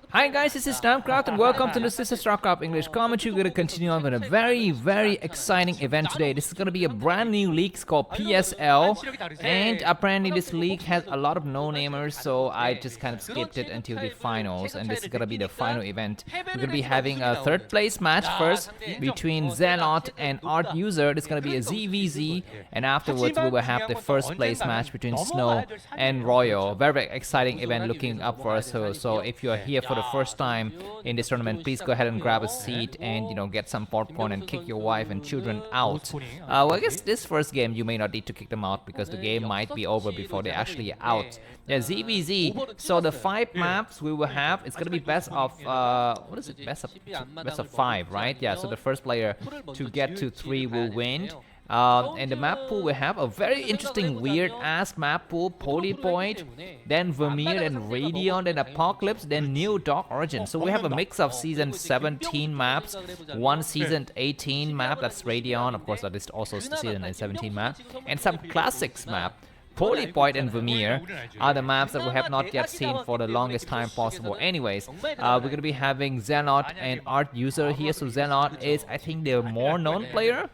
Hi guys, this is Namcraft and welcome to this is Starcraft English commentary. We're going to continue on with a very exciting event today. This is going to be a brand new league called PSL, and apparently this league has a lot of no-namers, so I just kind of skipped it until the finals, and this is going to be the final event. We're going to be having a third place match first between Zelot and Artuser. It's going to be a ZvZ, and afterwards we will have the first place match between Snow and Royal. Very exciting event looking up for us. So if you are here for the first time in this tournament, please go ahead and grab a seat and get some popcorn and kick your wife and children out. Well, I guess this first game you may not need to kick them out because the game might be over before they're actually out. Yeah, ZvZ. So the 5 maps we will have, it's gonna be best of what is it? Best of 5, right? Yeah. So the first player to get to 3 will win. And the map pool we have a very interesting weird ass map pool: Polypoid, then Vermeer, then Radion, then Apocalypse, then New Dark Origin. So we have a mix of season 17 maps, one season 18 map, that's Radion, of course that is also season 17 map, and some classics map. Polypoid and Vermeer are the maps that we have not yet seen for the longest time possible. Anyways, we're going to be having Zelot and Artuser here. So Zelot is, I think, the more known player.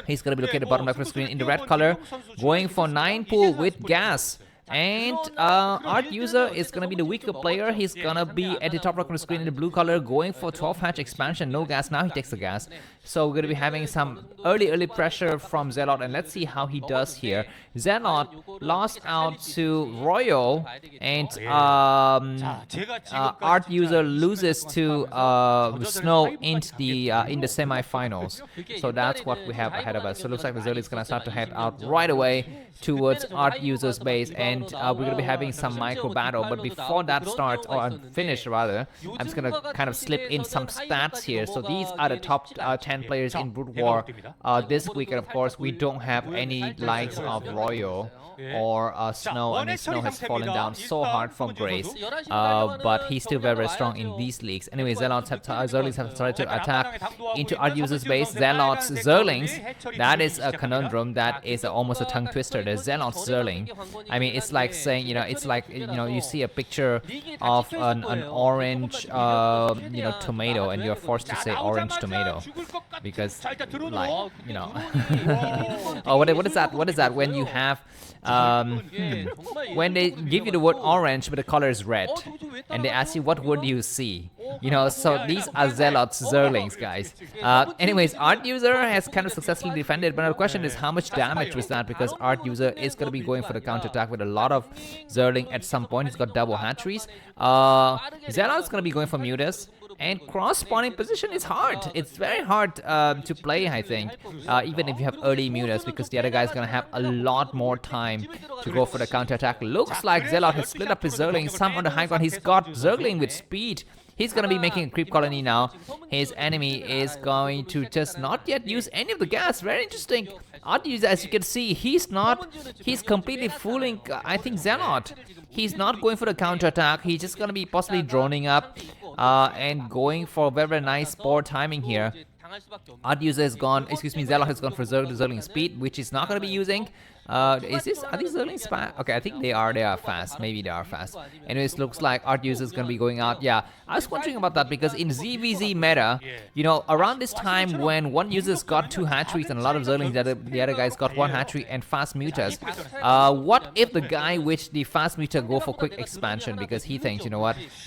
He's going to be located at the bottom left of the screen in the red color, going for 9 pool with gas. And Artuser is gonna be the weaker player. He's gonna be at the top right of the screen in the blue color, going for 12 hatch expansion. No gas. Now he takes the gas. So we're gonna be having some early pressure from Zelot, and let's see how he does here. Zelot lost out to Royal, and Artuser loses to Snow in the semi-finals. So that's what we have ahead of us. So it looks like the Zelle is gonna start to head out right away towards Artuser's base, and we're going to be having some micro battle. But before that starts, or finish rather, I'm just going to kind of slip in some stats here. So these are the top 10 players in broodwar this week, and of course we don't have any likes of Royal or Snow. I mean, Snow has fallen down so hard from grace, but he's still very strong in these leagues. Anyway, Zerglings have started to attack into Artuser's base. Zelot's Zerglings, that is a conundrum. That is almost a tongue twister. The Zelot's Zerling, I mean, it's like saying, it's like, you see a picture of an orange, tomato, and you're forced to say orange tomato because, like, oh, what is that? What is that when you have when they give you the word orange but the color is red, and they ask you what word do you see? So these are Zelot's Zerglings, guys. Anyways, Artuser has kind of successfully defended, but the question is how much damage was that, because Artuser is going to be going for the counterattack with a lot of Zergling at some point. He's got double hatcheries. Zelot's going to be going for Mutas. And cross-spawning position is hard. It's very hard to play, I think, even if you have early mutas, because the other guy is going to have a lot more time to go for the counter-attack. Looks like Zelot has split up his Zergling. Some on the high ground. He's got Zergling with speed. He's going to be making a creep colony now. His enemy is going to just not yet use any of the gas. Very interesting. Artuser, as you can see, he's completely fooling, I think, Zelot. He's not going for the counter-attack. He's just going to be possibly droning up and going for very nice spore timing here. Artuser has gone, Zelot has gone for Zergling speed, which he's not going to be using. Are these Zerglings fast? Okay, I think they are fast. Maybe they are fast. Anyways, looks like Artuser is going to be going out. Yeah, I was wondering about that because in ZvZ meta, around this time when one user's got 2 hatcheries and a lot of Zerglings, the other guy's got 1 hatchery and fast mutas. What if the guy with the fast muta go for quick expansion because he thinks,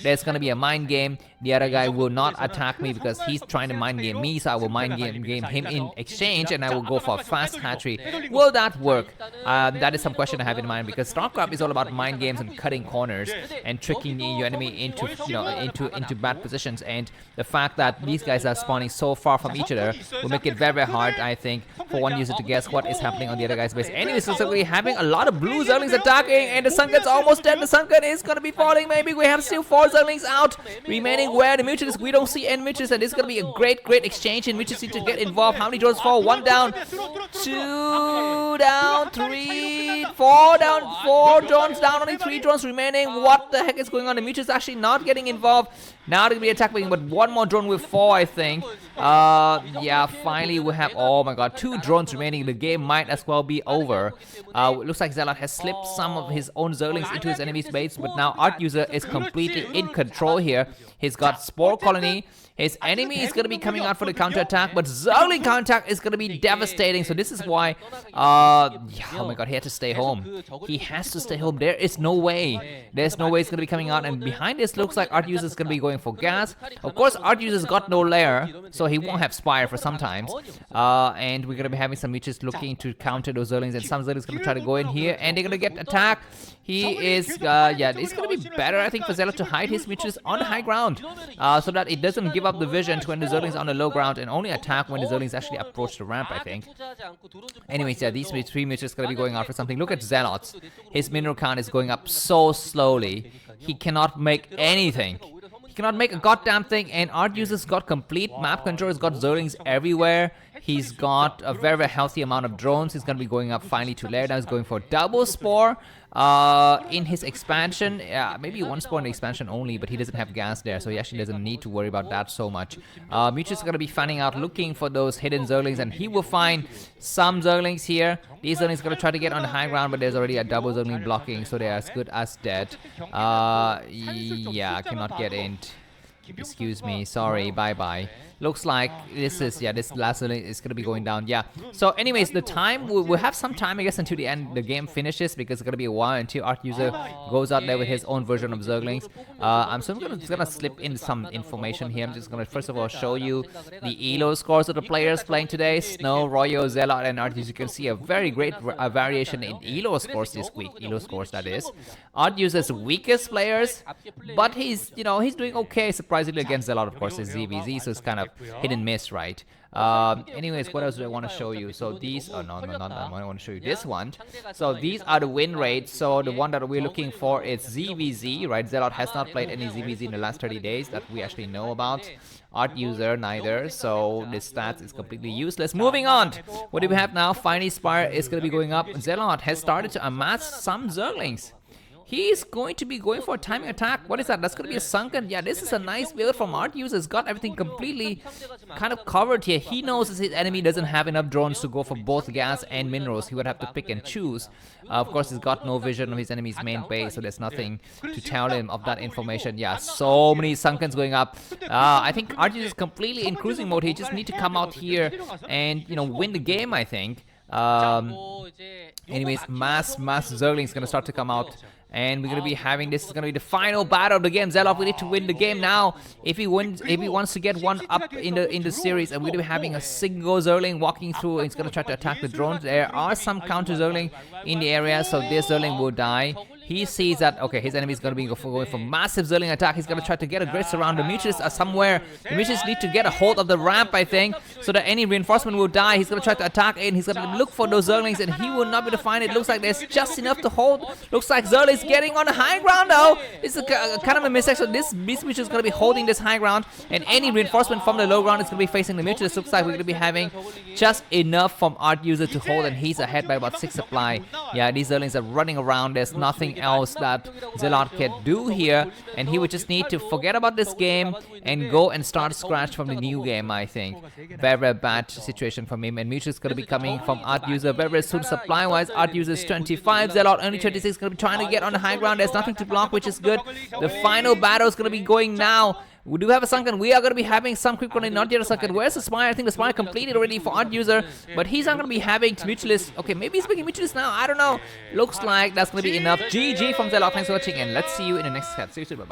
there's going to be a mind game. The other guy will not attack me because he's trying to mind game me, so I will mind game him in exchange, and I will go for a fast hatchery. Will that work? That is some question I have in mind, because Starcraft is all about mind games and cutting corners and tricking your enemy into bad positions. And the fact that these guys are spawning so far from each other will make it very hard, I think, for one user to guess what is happening on the other guy's base. Anyways, so we're having a lot of blue Zerglings attacking, and the Sunken's almost dead. The Sunken is going to be falling. Maybe we have still 4 Zerglings out remaining. Where the mutants? We don't see any mutants, and this is going to be a great exchange, and mutants need to get involved. How many drones fall? 1 down, 2 down, 3, 4 down, 4 drones down, only 3 drones remaining. What the heck is going on? The mutants actually not getting involved. Now they're going to be attacking, but 1 more drone will fall, I think. Yeah, finally we have, oh my god, 2 drones remaining. The game might as well be over. Looks like Zelot has slipped some of his own Zerglings into his enemy's base, but now Artuser is completely in control here. He's got Spore Colony. His enemy is going to be coming out for the counterattack, but Zergling counterattack is going to be devastating. So this is why, oh my god, he had to stay home. He has to stay home. There is no way. There's no way it's going to be coming out. And behind this looks like Artuser is going to be going for gas. Of course, Artuser's got no lair, so he won't have Spire for some times. And we're going to be having some Leeches looking to counter those Zerglings, and some Zerglings going to try to go in here, and they're going to get attacked. He is, it's going to be better, I think, for Zelot to hide his Leeches on the high ground, so that it doesn't give up the vision when the Zerglings are on the low ground, and only attack when the Zerglings actually approach the ramp, I think. Anyways, yeah, these three Leeches going to be going out for something. Look at Zelot. His mineral count is going up so slowly. He cannot make anything. He cannot make a goddamn thing, and Artuser's got complete map control. He's got Zerglings everywhere. He's got a very, very healthy amount of drones. He's going to be going up finally to lair. Now he's going for double Spore in his expansion. Yeah, maybe one Spore in the expansion only, but he doesn't have gas there, so he actually doesn't need to worry about that so much. Mutu's is going to be fanning out, looking for those hidden Zerglings, and he will find some Zerglings here. These Zerglings are going to try to get on the high ground, but there's already a double Zergling blocking, so they're as good as dead. Yeah, cannot get in. Excuse me, sorry, bye-bye. Looks like this is, yeah, this last Zergling is going to be going down, yeah. So anyways, the time, we'll have some time, I guess, until the end, the game finishes, because it's going to be a while until Artuser goes out there with his own version of Zerglings. So I'm just going to slip in some information here. I'm just going to, first of all, show you the ELO scores of the players playing today. Snow, Royo, Zelot, and Artuser. You can see a very great variation in ELO scores this week. ELO scores, that is. Artuser's weakest players, but he's, you know, he's doing okay, surprisingly, against Zelot, of course, is ZvZ, so it's kind of hit and miss, right? Anyways, what else do I want to show you? So these, oh no, not that one. I want to show you this one. So these are the win rates. So the one that we're looking for is ZvZ, right? Zelot has not played any ZvZ in the last 30 days that we actually know about. Artuser neither, so this stats is completely useless. Moving on, what do we have now? Finally, Spire is going to be going up. Zelot has started to amass some Zerglings. He's going to be going for a timing attack. What is that? That's going to be a sunken. Yeah, this is a nice build from Artuser. He's got everything completely kind of covered here. He knows his enemy doesn't have enough drones to go for both gas and minerals. He would have to pick and choose. Of course, he's got no vision of his enemy's main base, so there's nothing to tell him of that information. Yeah, so many sunkens going up. I think Artuser is completely in cruising mode. He just need to come out here and, you know, win the game, I think. Anyways, mass Zerglings is going to start to come out. And we're going to be having, this is going to be the final battle of the game. Zelot, we need to win the game now. If he wants to get one up in the series, and we're going to be having a single Zergling walking through, and he's going to try to attack the drones. There are some counter Zergling in the area, so this Zergling will die. He sees that, okay, his enemy is going to be going for massive Zergling attack. He's going to try to get a grid around. The Mutuals are somewhere. The Mutuals need to get a hold of the ramp, I think, so that any reinforcement will die. He's going to try to attack in. He's going to look for those Zerglings, and he will not be able to find it. Looks like there's just enough to hold. Looks like Zergling's getting on the high ground, though. It's a kind of a mistake. So this Mutual is going to be holding this high ground, and any reinforcement from the low ground is going to be facing the Mutuals. Looks like we're going to be having just enough from Artuser to hold, and he's ahead by about 6 supply. Yeah, these Zerglings are running around. There's nothing else that Zelot can do here, and he would just need to forget about this game and go and start scratch from the new game, I think. Very, very bad situation from him, and Mutual is going to be coming from Artuser very, very soon. Supply-wise, Artuser is 25, Zelot only 26, going to be trying to get on the high ground. There's nothing to block, which is good. The final battle is going to be going now. We do have a sunken. We are going to be having some quick running, not yet a sunken. Where's the Spire? I think the Spire completed already for Artuser, but he's not going to be having Mutualist. Okay, maybe he's making Mutualist now. I don't know. Looks like that's going to be enough. GG from Zelot. Thanks for watching, and let's see you in the next cut. See you soon. Bye-bye.